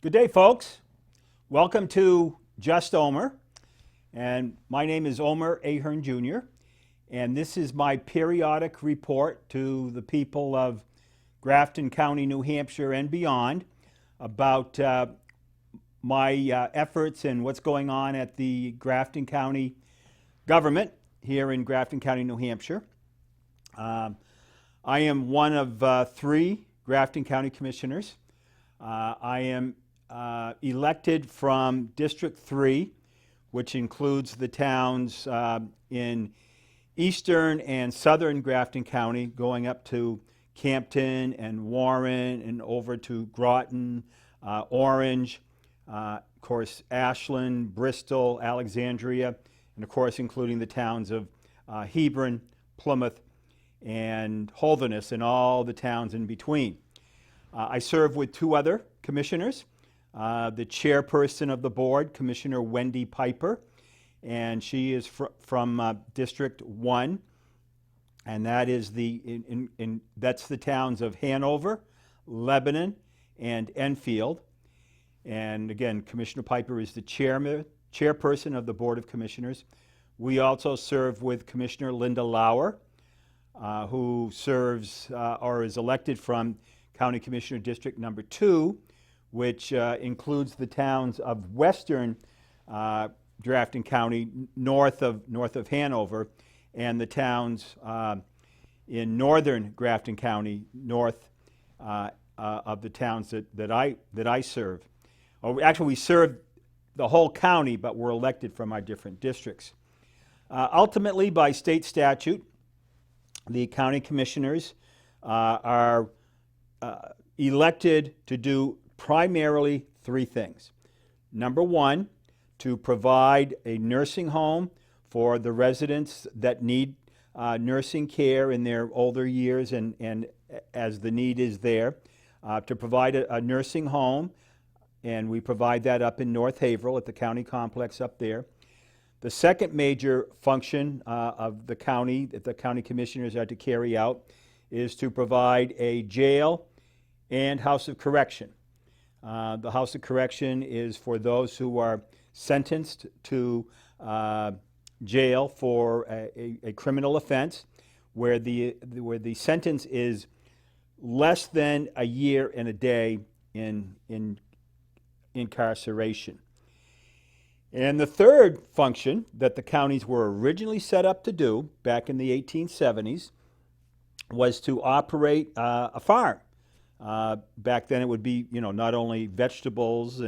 Good day, folks. Welcome to Just Omer. And my name is Omer Ahern Jr. And this is my periodic report to the people of Grafton County, New Hampshire and beyond about my efforts and what's going on at the Grafton County government here in Grafton County, New Hampshire. I am one of three Grafton County commissioners. I am elected from District 3, which includes the towns in eastern and southern Grafton County, going up to Campton and Warren and over to Groton, Orange, of course Ashland, Bristol, Alexandria, and of course including the towns of Hebron, Plymouth, and Holderness, and all the towns in between. I serve with two other commissioners. The chairperson of the board, Commissioner Wendy Piper, and she is from District 1, and that is that's the towns of Hanover, Lebanon, and Enfield. And again, Commissioner Piper is the chairperson of the Board of Commissioners. We also serve with Commissioner Linda Lauer, who serves or is elected from County Commissioner District number 2, which includes the towns of western Grafton County, north of Hanover, and the towns in northern Grafton County, north of the towns that I serve. Actually, we serve the whole county, but we're elected from our different districts. Ultimately, by state statute, the county commissioners are elected to do primarily three things. Number one, to provide a nursing home for the residents that need nursing care in their older years and as the need is there, to provide a nursing home, and we provide that up in North Haverhill at the county complex up there. The second major function of the county that the county commissioners are to carry out is to provide a jail and house of correction. The House of Correction is for those who are sentenced to jail for a criminal offense, where the sentence is less than a year and a day in incarceration. And the third function that the counties were originally set up to do back in the 1870s was to operate a farm. Back then it would be, not only vegetables,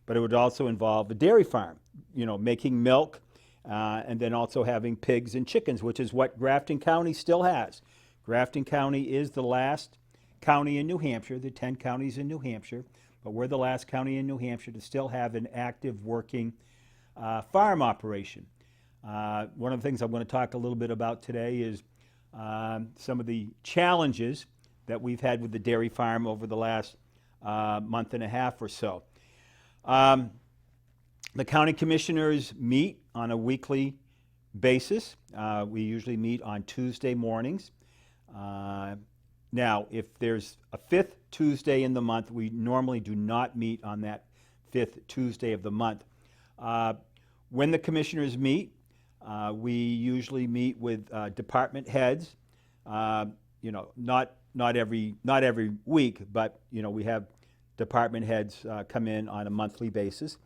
but it would also involve a dairy farm, making milk, and then also having pigs and chickens, which is what Grafton County still has. Grafton County is the last county in New Hampshire, the 10 counties in New Hampshire, but we're the last county in New Hampshire to still have an active working farm operation. One of the things I'm going to talk a little bit about today is some of the challenges that we've had with the dairy farm over the last month and a half or so. The county commissioners meet on a weekly basis. We usually meet on Tuesday mornings. Now, if there's a fifth Tuesday in the month, we normally do not meet on that fifth Tuesday of the month. When the commissioners meet, we usually meet with department heads. Not every week, but we have department heads come in on a monthly basis.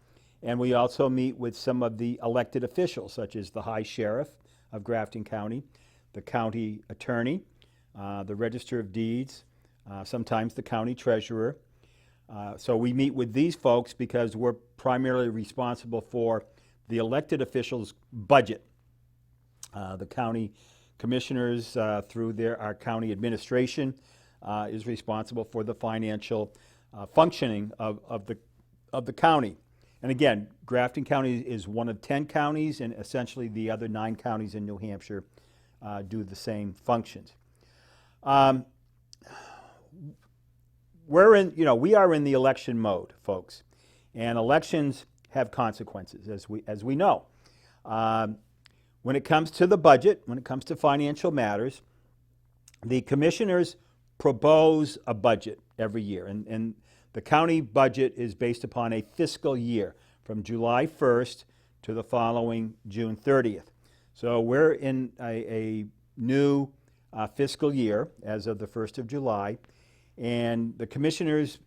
And we also meet with some of the elected officials, such as the High Sheriff of Grafton County, the County Attorney, the Register of Deeds, sometimes the County Treasurer. So we meet with these folks because we're primarily responsible for the elected officials' budget. The county commissioners, through our county administration, is responsible for the financial functioning of the county. And again, Grafton County is one of 10 counties, and essentially the other 9 counties in New Hampshire do the same functions. We are in the election mode, folks, and elections have consequences, as we know. When it comes to the budget, when it comes to financial matters, the commissioners propose a budget every year, and the county budget is based upon a fiscal year from July 1st to the following June 30th. So we're in a new fiscal year as of the 1st of July, and the commissioners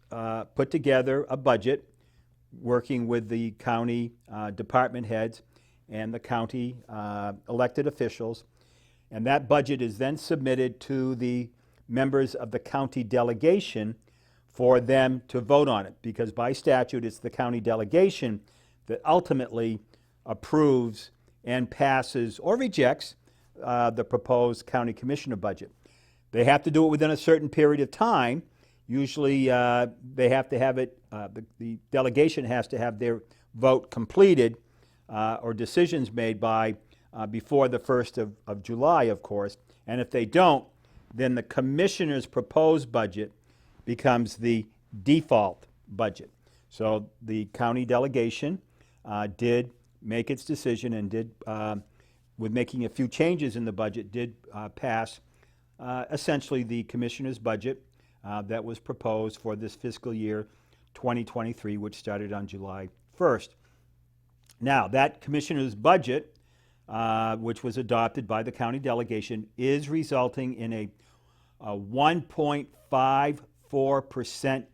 put together a budget working with the county department heads and the county elected officials, and that budget is then submitted to the members of the county delegation for them to vote on it, because by statute it's the county delegation that ultimately approves and passes or rejects the proposed county commissioner budget. They have to do it within a certain period of time. Usually they have to have it, the delegation has to have their vote completed or decisions made by before the 1st of July, of course. And if they don't, then the commissioner's proposed budget becomes the default budget. So the county delegation did make its decision and did, with making a few changes in the budget, did pass essentially the commissioner's budget that was proposed for this fiscal year 2023, which started on July 1st. Now, that commissioner's budget, which was adopted by the county delegation, is resulting in a 1.54%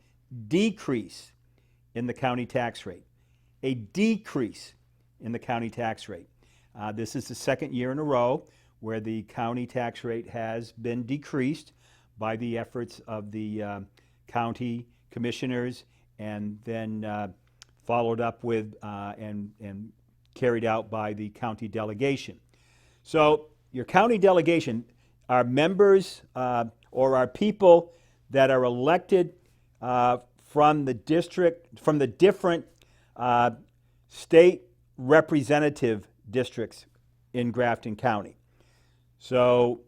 decrease in the county tax rate. A decrease in the county tax rate. This is the second year in a row where the county tax rate has been decreased by the efforts of the county commissioners, and then followed up with and carried out by the county delegation. So your county delegation are members or are people that are elected from the district, from the different state representative districts in Grafton County. So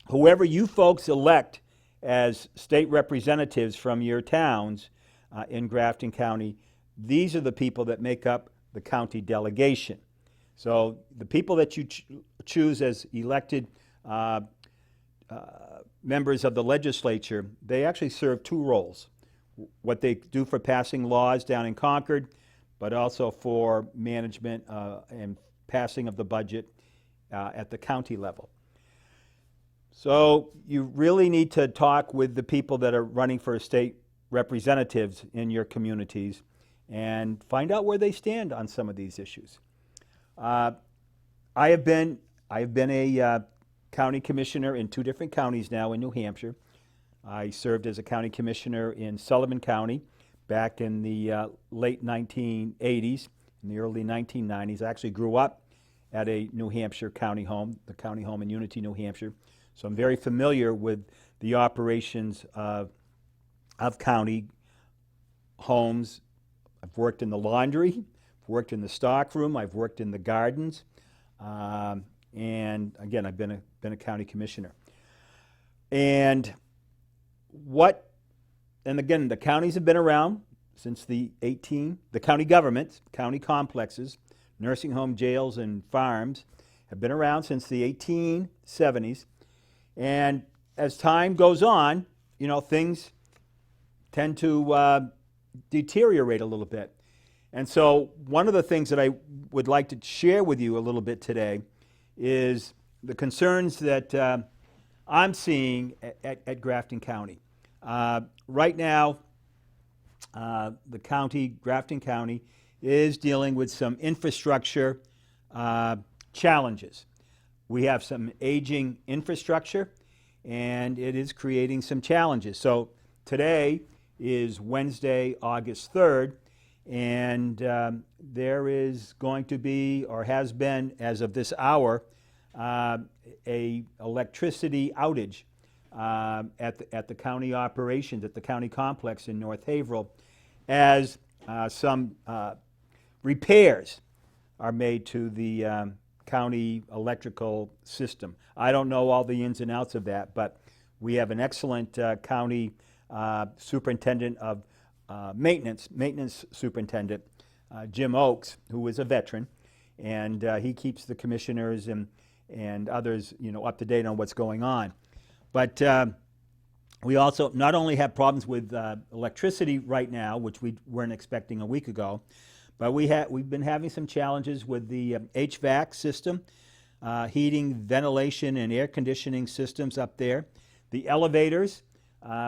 whoever you folks elect as state representatives from your towns in Grafton County, these are the people that make up the county delegation. So the people that you choose as elected members of the legislature, they actually serve two roles. What they do for passing laws down in Concord, but also for management and passing of the budget at the county level. So you really need to talk with the people that are running for state representatives in your communities and find out where they stand on some of these issues. I have been a county commissioner in two different counties now in New Hampshire. I served as a county commissioner in Sullivan County back in the late 1980s, in the early 1990s. I actually grew up at a New Hampshire county home, the county home in Unity, New Hampshire. So I'm very familiar with the operations of county homes. I've worked in the laundry, I've worked in the stock room, I've worked in the gardens, and again, I've been a county commissioner. And again, the counties have been around since the county governments, county complexes, nursing home, jails, and farms have been around since the 1870s. And as time goes on, you know, things tend to deteriorate a little bit. And so one of the things that I would like to share with you a little bit today is the concerns that I'm seeing at Grafton County. Right now, Grafton County is dealing with some infrastructure challenges. We have some aging infrastructure, and it is creating some challenges. So today is Wednesday, August 3rd, and there is going to be, or has been as of this hour, a electricity outage at the county operations, at the county complex in North Haverhill, as some repairs are made to the county electrical system. I don't know all the ins and outs of that, but we have an excellent county superintendent of maintenance superintendent, Jim Oakes, who is a veteran, and he keeps the commissioners and others, you know, up to date on what's going on. But We also not only have problems with electricity right now, which we weren't expecting a week ago, but we've been having some challenges with the HVAC system, heating, ventilation, and air conditioning systems up there. The elevators,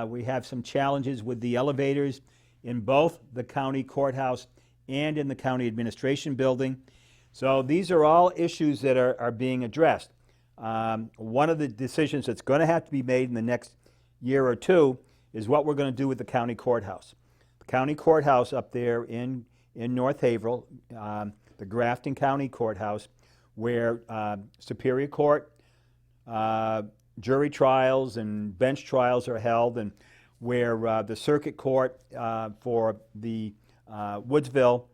we have some challenges with the elevators in both the county courthouse and in the county administration building. So these are all issues that are being addressed. One of the decisions that's going to have to be made in the next year or two is what we're going to do with the county courthouse. The county courthouse up there in North Haverhill, the Grafton County Courthouse, where Superior Court, jury trials and bench trials are held, and where the Circuit Court for the Woodsville,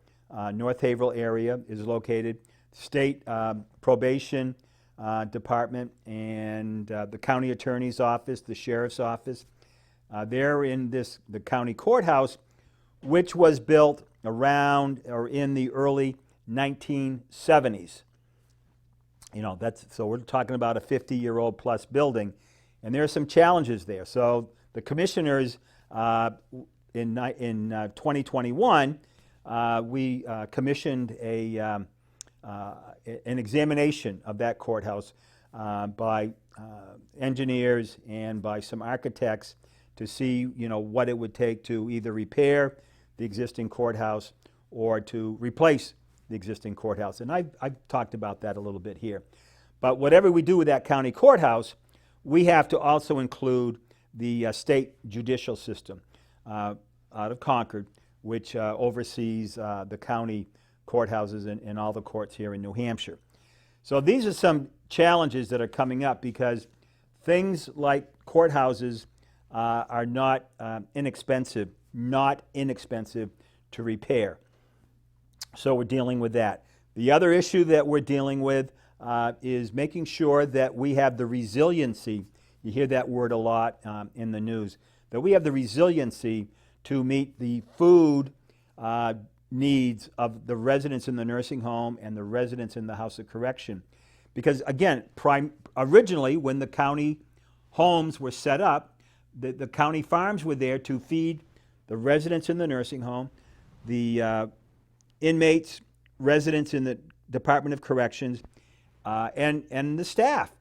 North Haverhill area is located, State Probation Department and the County Attorney's Office, the Sheriff's Office. They're in the county courthouse, which was built around or in the early 1970s. So we're talking about a 50-year-old plus building, and there are some challenges there. So the commissioners in 2021, we commissioned an examination of that courthouse by engineers and by some architects to see, what it would take to either repair the existing courthouse or to replace the existing courthouse. And I've talked about that a little bit here. But whatever we do with that county courthouse, we have to also include the state judicial system out of Concord, which oversees the county courthouses and all the courts here in New Hampshire. So these are some challenges that are coming up because things like courthouses are not inexpensive to repair. So we're dealing with that. The other issue that we're dealing with is making sure that we have the resiliency. You hear that word a lot in the news, that we have the resiliency to meet the food needs of the residents in the nursing home and the residents in the House of Correction. Because again, originally when the county homes were set up, the county farms were there to feed the residents in the nursing home, the inmates, residents in the Department of Corrections, and the staff.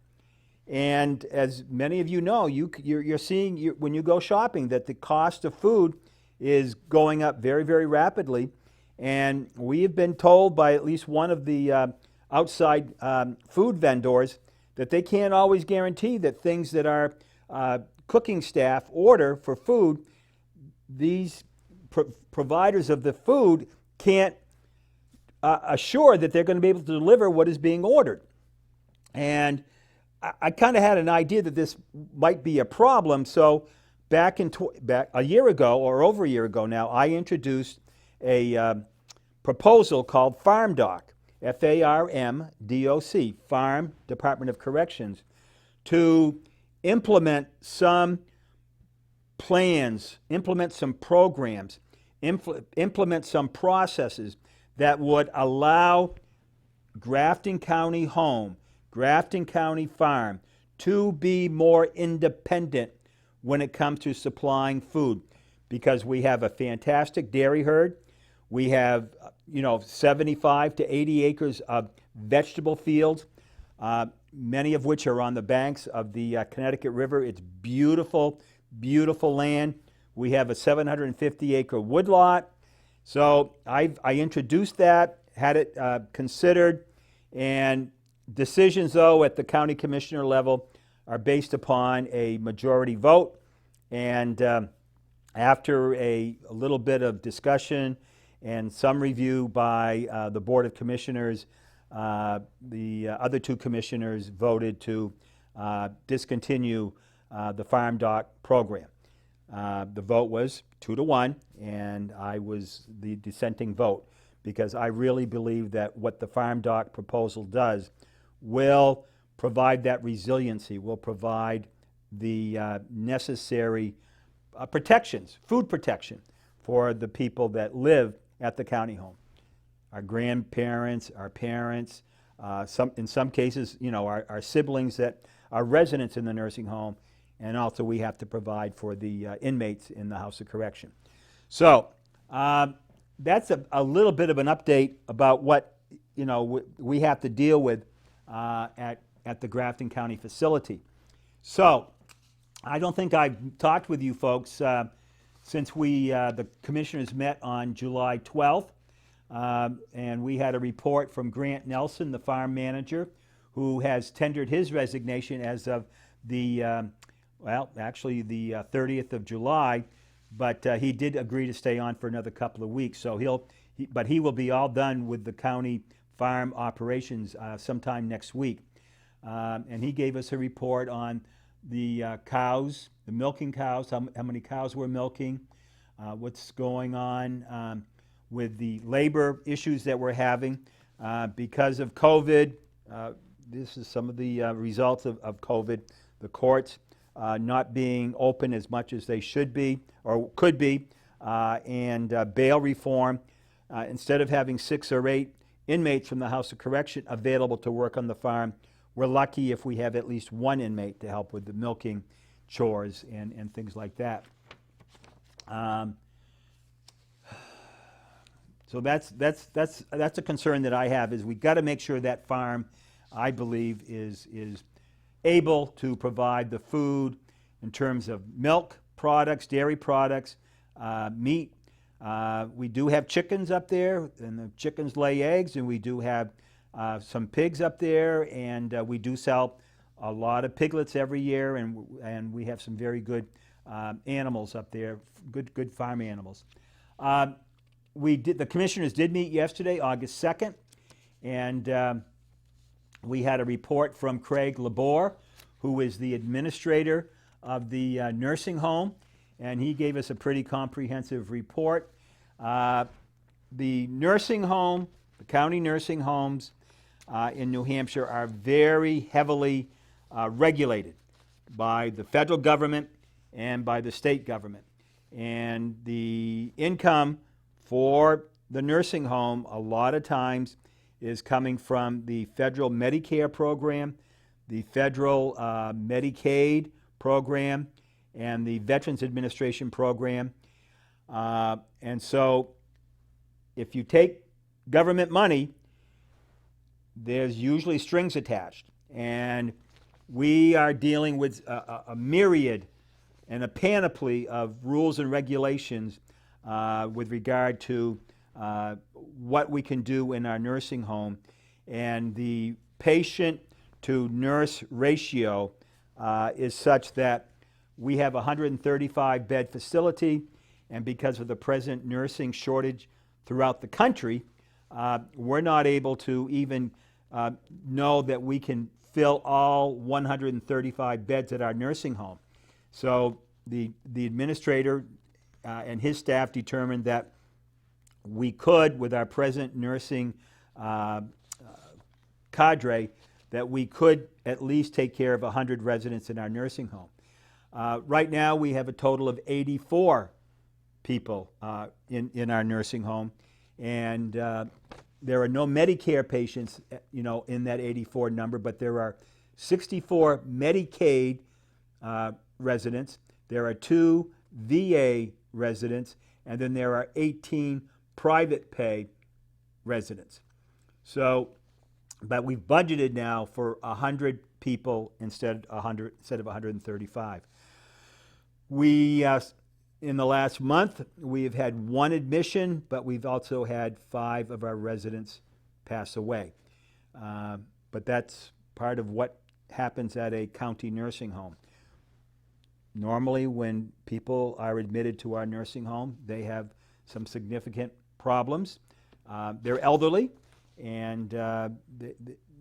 And as many of you know, you're seeing when you go shopping that the cost of food is going up very, very rapidly. And we have been told by at least one of the outside food vendors that they can't always guarantee that things that our cooking staff order for food, these providers of the food can't assure that they're going to be able to deliver what is being ordered. And I kind of had an idea that this might be a problem. So back a year ago, or over a year ago now, I introduced a proposal called FarmDoc, FARMDOC, Farm Department of Corrections, to implement some plans, implement some programs, implement some processes that would allow Grafton County Home, Grafton County Farm to be more independent when it comes to supplying food, because we have a fantastic dairy herd. We have 75 to 80 acres of vegetable fields, many of which are on the banks of the Connecticut River. It's beautiful, beautiful land. We have a 750-acre woodlot. So I introduced that, had it considered, and decisions, though, at the county commissioner level are based upon a majority vote. And after a little bit of discussion and some review by the Board of Commissioners, the other two commissioners voted to discontinue the FarmDoc program. The vote was 2-1, and I was the dissenting vote because I really believe that what the FarmDoc proposal does will provide that resiliency, will provide the necessary protections, food protection for the people that live at the county home. Our grandparents, our parents, in some cases, our siblings that are residents in the nursing home, and also we have to provide for the inmates in the House of Correction. So that's a little bit of an update about what we have to deal with at the Grafton County facility. So I don't think I've talked with you folks since the commissioners met on July 12th, and we had a report from Grant Nelson, the farm manager, who has tendered his resignation as of the 30th of July, but he did agree to stay on for another couple of weeks. So he will be all done with the county farm operations sometime next week. And he gave us a report on the cows, the milking cows, how many cows we're milking, what's going on with the labor issues that we're having because of COVID. This is some of the results of COVID. The courts not being open as much as they should be or could be, and bail reform. Instead of having 6 or 8 inmates from the House of Correction available to work on the farm, we're lucky if we have at least 1 inmate to help with the milking chores and things like that. So that's a concern that I have, is we got to make sure that farm, I believe, is able to provide the food in terms of milk products, dairy products, meat. We do have chickens up there, and the chickens lay eggs, and we do have some pigs up there, and we do sell a lot of piglets every year, and we have some very good animals up there, good farm animals. The commissioners did meet yesterday, August 2nd, and we had a report from Craig Labor, who is the administrator of the nursing home, and he gave us a pretty comprehensive report. The nursing home, the county nursing homes in New Hampshire are very heavily regulated by the federal government and by the state government. And the income for the nursing home a lot of times is coming from the federal Medicare program, the federal Medicaid program, and the Veterans Administration program. And so if you take government money, there's usually strings attached. And we are dealing with a myriad and a panoply of rules and regulations with regard to what we can do in our nursing home. And the patient to nurse ratio is such that we have a 135 bed facility, and because of the present nursing shortage throughout the country, we're not able to even know that we can fill all 135 beds at our nursing home. So the administrator and his staff determined that we could, with our present nursing cadre, that we could at least take care of 100 residents in our nursing home. Right now we have a total of 84 people in our nursing home, and there are no Medicare patients, in that 84 number, but there are 64 Medicaid residents, there are 2 VA residents, and then there are 18 private pay residents. So, but we've budgeted now for 100 people instead of 135. We, in the last month, we've had 1 admission, but we've also had 5 of our residents pass away. But that's part of what happens at a county nursing home. Normally, when people are admitted to our nursing home, they have some significant problems. They're elderly, and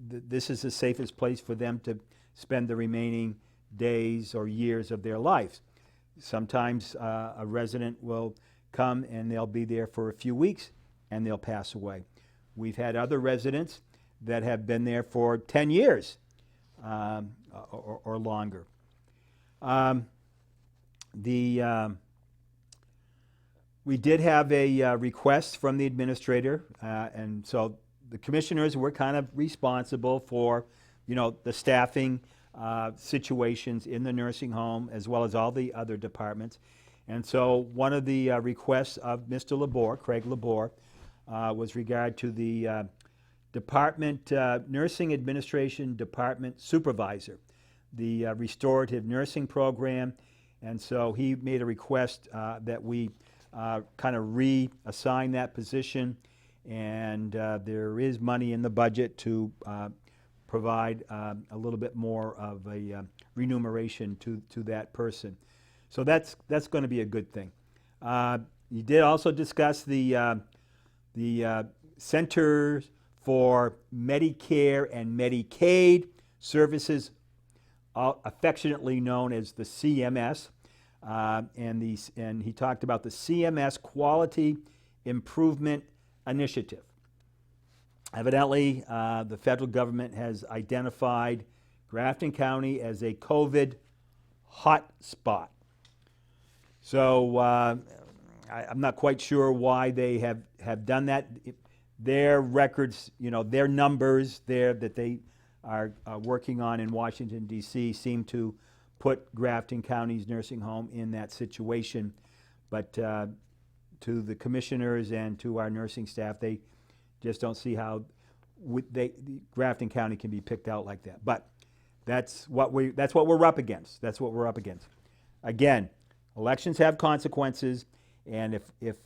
this is the safest place for them to spend the remaining days or years of their lives. Sometimes a resident will come and they'll be there for a few weeks and they'll pass away. We've had other residents that have been there for 10 years or longer. We did have a request from the administrator, and so the commissioners were kind of responsible for, the staffing situations in the nursing home as well as all the other departments. And so one of the requests of Mr. Labor, Craig Labor, was regard to the Department Nursing Administration Department Supervisor, the restorative nursing program. And so he made a request that we kind of reassign that position, and there is money in the budget to provide a little bit more of a remuneration to that person. So that's going to be a good thing. You did also discuss the Centers for Medicare and Medicaid Services, affectionately known as the CMS, and he talked about the CMS Quality Improvement Initiative. Evidently, the federal government has identified Grafton County as a COVID hot spot. So I'm not quite sure why they have done that. Their records, their numbers there that they are working on in Washington, D.C. seem to put Grafton County's nursing home in that situation. But to the commissioners and to our nursing staff, they just don't see how Grafton County can be picked out like that. But that's what we're up against. That's what we're up against. Again, elections have consequences, and if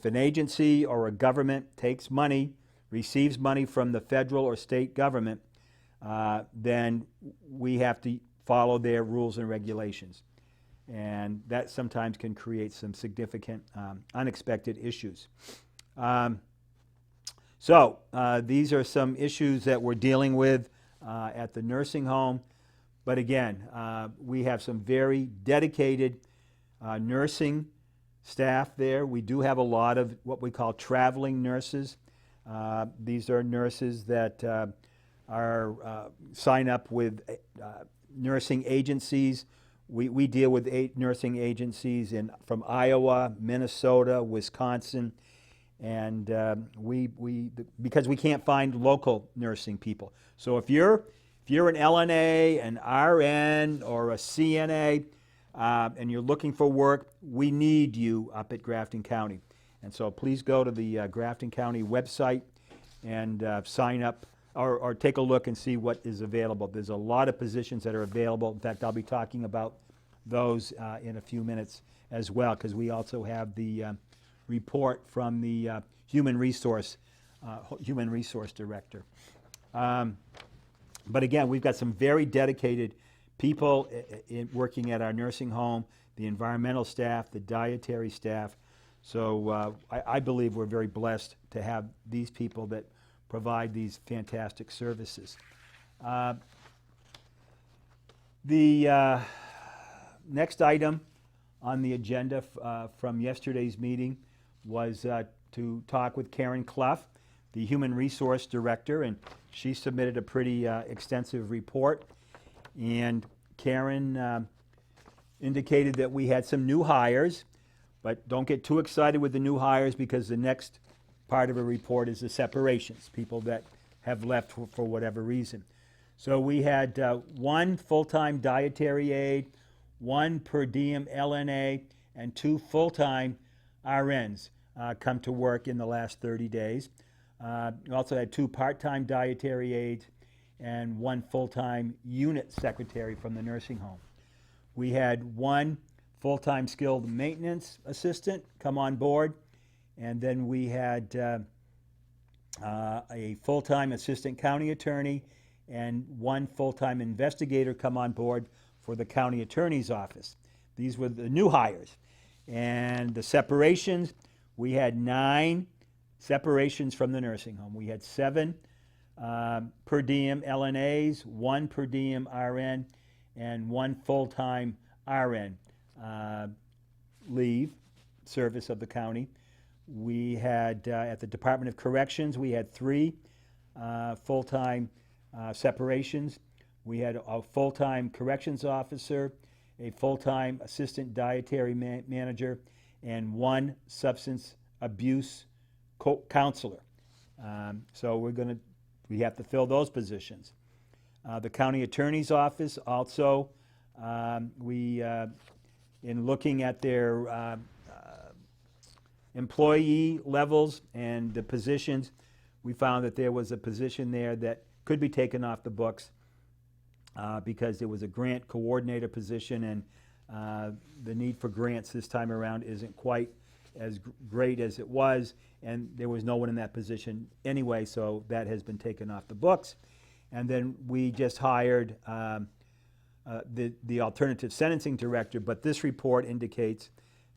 an agency or a government takes money, receives money from the federal or state government, then we have to follow their rules and regulations. And that sometimes can create some significant unexpected issues. So these are some issues that we're dealing with at the nursing home. But again, we have some very dedicated nursing staff there. We do have a lot of what we call traveling nurses. These are nurses that sign up with nursing agencies. We deal with 8 nursing agencies from Iowa, Minnesota, Wisconsin, and because we can't find local nursing people. So if you're an LNA, an RN, or a CNA, and you're looking for work, we need you up at Grafton County. And so please go to the Grafton County website and sign up or take a look and see what is available. There's a lot of positions that are available. In fact, I'll be talking about those in a few minutes as well, because we also have the report from the Human Resource Director. But again, we've got some very dedicated people working at our nursing home, the environmental staff, the dietary staff. So I believe we're very blessed to have these people that provide these fantastic services. The next item on the agenda from yesterday's meeting was to talk with Karen Clough, the Human Resource Director, and she submitted a pretty extensive report. And Karen indicated that we had some new hires, but don't get too excited with the new hires, because the next part of a report is the separations, people that have left for whatever reason. So we had 1 full-time dietary aide, 1 per diem LNA, and 2 full-time RNs come to work in the last 30 days. We also had 2 part-time dietary aides and 1 full-time unit secretary from the nursing home. We had 1 full-time skilled maintenance assistant come on board, and then we had a full-time assistant county attorney and 1 full-time investigator come on board for the county attorney's office. These were the new hires. And the separations, we had 9 separations from the nursing home. We had 7 per diem LNAs, 1 per diem RN, and 1 full-time RN leave service of the county. We had, at the Department of Corrections, we had 3 full-time separations. We had a full-time corrections officer, a full-time assistant dietary manager, and 1 substance abuse counselor. So we have to fill those positions. The county attorney's office also, in looking at their employee levels and the positions, we found that there was a position there that could be taken off the books because there was a grant coordinator position, and the need for grants this time around isn't quite as great as it was, and there was no one in that position anyway, so that has been taken off the books. And then we just hired the alternative sentencing director, but this report indicates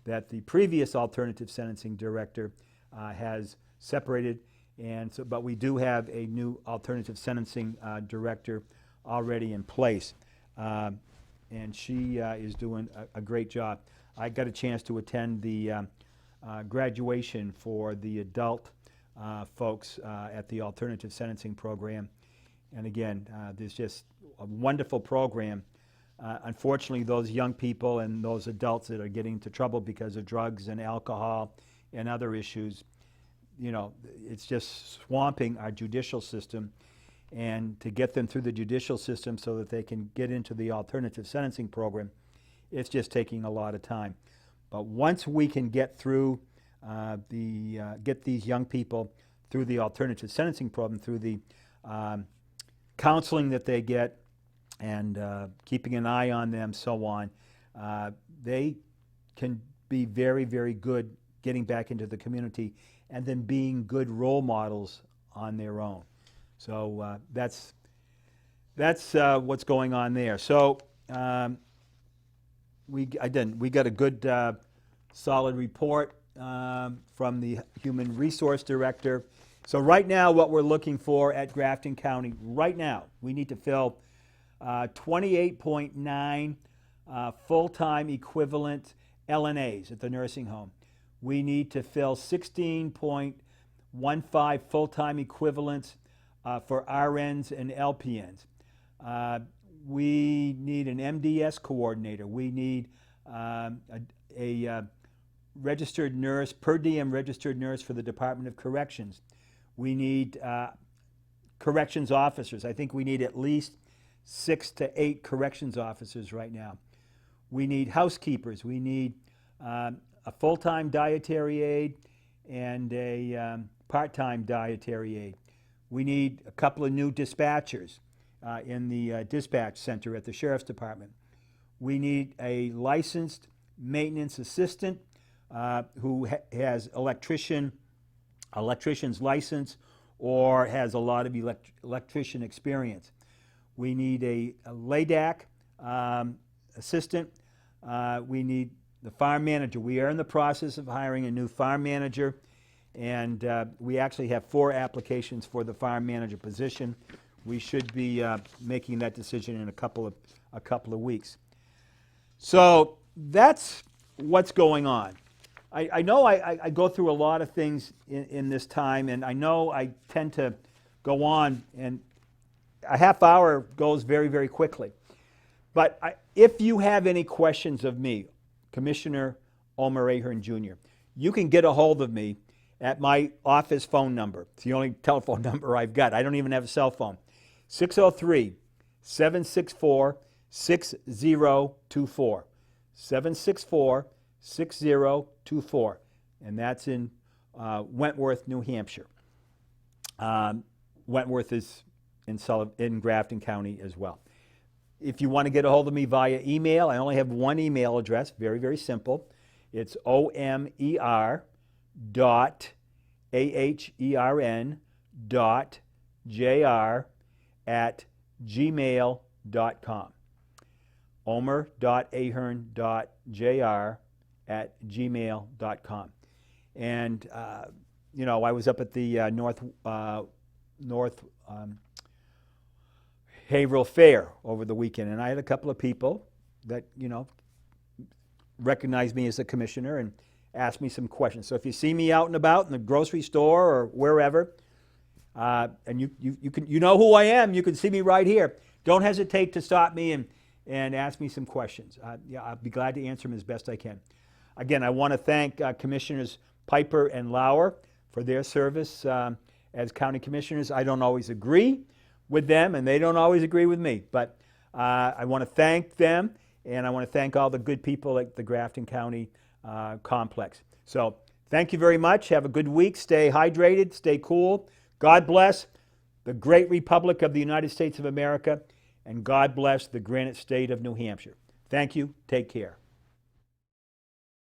that the previous alternative sentencing director has separated, and so, but we do have a new alternative sentencing director already in place, and she is doing a great job. I got a chance to attend the graduation for the adult folks at the alternative sentencing program, and again, there's just a wonderful program. Unfortunately, those young people and those adults that are getting into trouble because of drugs and alcohol and other issues, you know, it's just swamping our judicial system. And to get them through the judicial system so that they can get into the alternative sentencing program, it's just taking a lot of time. But once we can get through get these young people through the alternative sentencing program, through the counseling that they get, and keeping an eye on them, so on, they can be very, very good getting back into the community and then being good role models on their own. So that's what's going on there. So we got a good, solid report from the Human Resource Director. So right now, what we're looking for at Grafton County, right now, we need to fill 28.9 full-time equivalent LNAs at the nursing home. We need to fill 16.15 full-time equivalents for RNs and LPNs. We need an MDS coordinator. We need a registered nurse, per diem registered nurse for the Department of Corrections. We need corrections officers. I think we need at least 6 to 8 corrections officers right now. We need housekeepers. We need a full-time dietary aide and a part-time dietary aide. We need a couple of new dispatchers in the dispatch center at the Sheriff's Department. We need a licensed maintenance assistant who has electrician's license or has a lot of electrician experience. We need a LADAC assistant. We need the farm manager. We are in the process of hiring a new farm manager, and we actually have 4 applications for the farm manager position. We should be making that decision in a couple of weeks. So that's what's going on. I know I go through a lot of things in this time, and I know I tend to go on, and a half hour goes very, very quickly. But if you have any questions of me, Commissioner Omer Ahern Jr., you can get a hold of me at my office phone number. It's the only telephone number I've got. I don't even have a cell phone. 603-764-6024. 764-6024. And that's in Wentworth, New Hampshire. Wentworth is in Grafton County as well. If you want to get a hold of me via email, I only have one email address, very, very simple. It's omer.ahern.jr@gmail.com. omer.ahern.jr@gmail.com. And, you know, I was up at the North Haverhill Fair over the weekend, and I had a couple of people that, you know, recognized me as a commissioner and asked me some questions. So if you see me out and about in the grocery store or wherever, and you know who I am, you can see me right here. Don't hesitate to stop me and ask me some questions. Yeah, I'll be glad to answer them as best I can. Again, I want to thank Commissioners Piper and Lauer for their service as county commissioners. I don't always agree, with them, and they don't always agree with me. But I want to thank them, and I want to thank all the good people at the Grafton County Complex. So thank you very much. Have a good week. Stay hydrated. Stay cool. God bless the great Republic of the United States of America, and God bless the granite state of New Hampshire. Thank you. Take care.